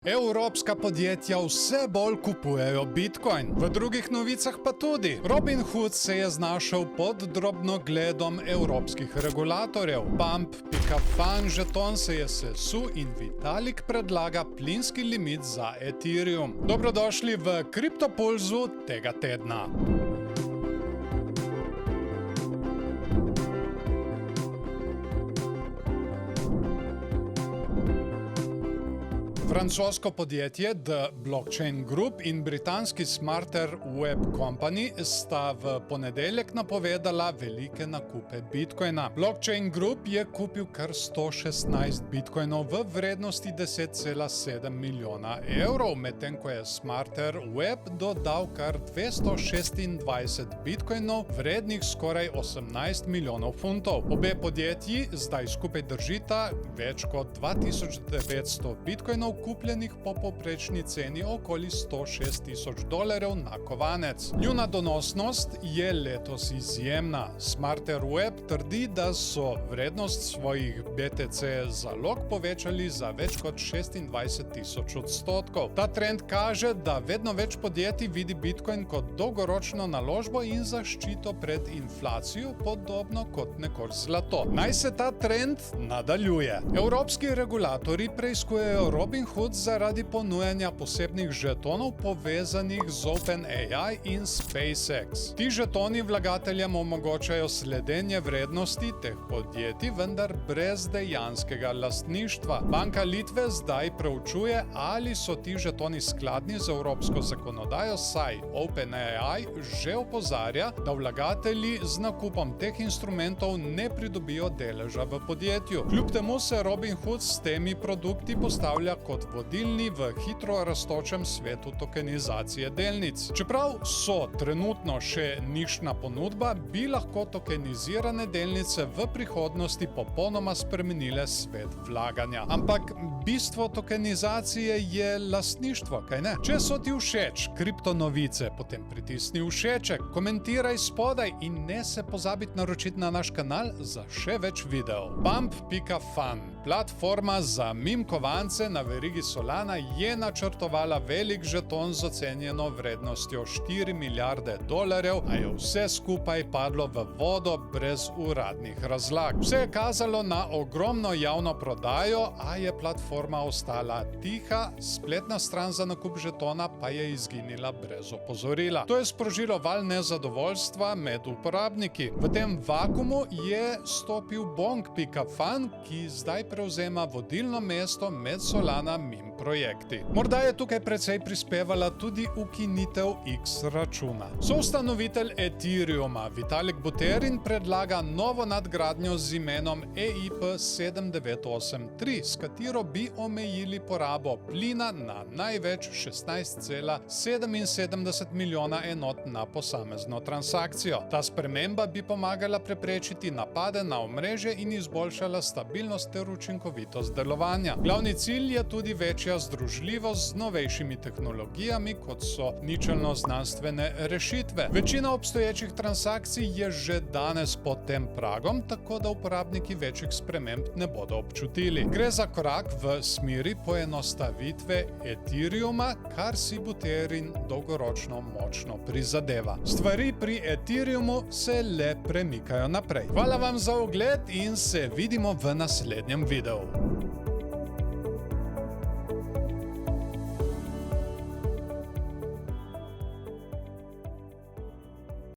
Evropska podjetja vse bolj kupujejo Bitcoin, v drugih novicah pa tudi. Robinhood se je znašel pod drobnogledom evropskih regulatorjev. Pump.fan žeton se je sesul in Vitalik predlaga plinski limit za Ethereum. Dobrodošli v Kriptopulzu tega tedna. Francosko podjetje The Blockchain Group in britanski Smarter Web Company sta v ponedeljek napovedala velike nakupe Bitcoina. Blockchain Group je kupil kar 116 Bitcoinov v vrednosti 10,7 milijona evrov, medtem ko je Smarter Web dodal kar 226 Bitcoinov, vrednih skoraj 18 milijonov funtov. Obe podjetji zdaj skupaj držita več kot 2900 Bitcoinov, kupljenih po povprečni ceni okoli $106,000 na kovanec. Njuna donosnost je letos izjemna. Smarter Web trdi, da so vrednost svojih BTC zalog povečali za več kot 26,000%. Ta trend kaže, da vedno več podjetij vidi Bitcoin kot dolgoročno naložbo in zaščito pred inflacijo, podobno kot nekoč zlato. Naj se ta trend nadaljuje. Evropski regulatorji preiskujejo Robinhood zaradi ponujanja posebnih žetonov povezanih z OpenAI in SpaceX. Ti žetoni vlagateljem omogočajo sledenje vrednosti teh podjetij, vendar brez dejanskega lastništva. Banka Litve zdaj preučuje, ali so ti žetoni skladni z evropsko zakonodajo, saj OpenAI že opozarja, da vlagatelji z nakupom teh instrumentov ne pridobijo deleža v podjetju. Kljub temu se Robinhood s temi produkti postavlja kot vodilni v hitro rastočem svetu tokenizacije delnic. Čeprav so trenutno še nišna ponudba, bi lahko tokenizirane delnice v prihodnosti popolnoma spremenile svet vlaganja. Ampak bistvo tokenizacije je lastništvo, kaj ne? Če so ti všeč kriptonovice, potem pritisni všeček, komentiraj spodaj in ne se pozabiti naročiti na naš kanal za še več videov. Pump.fan, platforma za meme kovance na verigi Solana, je načrtovala velik žeton z ocenjeno vrednostjo $4 milijarde, a je vse skupaj padlo v vodo brez uradnih razlag. Vse je kazalo na ogromno javno prodajo, a je platforma ostala tiha, spletna stran za nakup žetona pa je izginila brez opozorila. To je sprožilo val nezadovoljstva med uporabniki. V tem vakuumu je stopil Bonk.fan, ki zdaj prevzema vodilno mesto med Solana meme projekti. Morda je tukaj precej prispevala tudi ukinitev X računa. Soustanovitelj Ethereuma Vitalik Buterin predlaga novo nadgradnjo z imenom EIP 7983, s katero bi omejili porabo plina na največ 16,77 milijona enot na posamezno transakcijo. Ta sprememba bi pomagala preprečiti napade na omrežje in izboljšala stabilnost ter učinkovitost delovanja. Glavni cilj je tudi večja združljivost z novejšimi tehnologijami, kot so ničelno znanstvene rešitve. Večina obstoječih transakcij je že danes pod tem pragom, tako da uporabniki večjih sprememb ne bodo občutili. Gre za korak v smeri poenostavitve Ethereuma, kar si Buterin dolgoročno močno prizadeva. Stvari pri Ethereumu se le premikajo naprej. Hvala vam za ogled in se vidimo v naslednjem videu.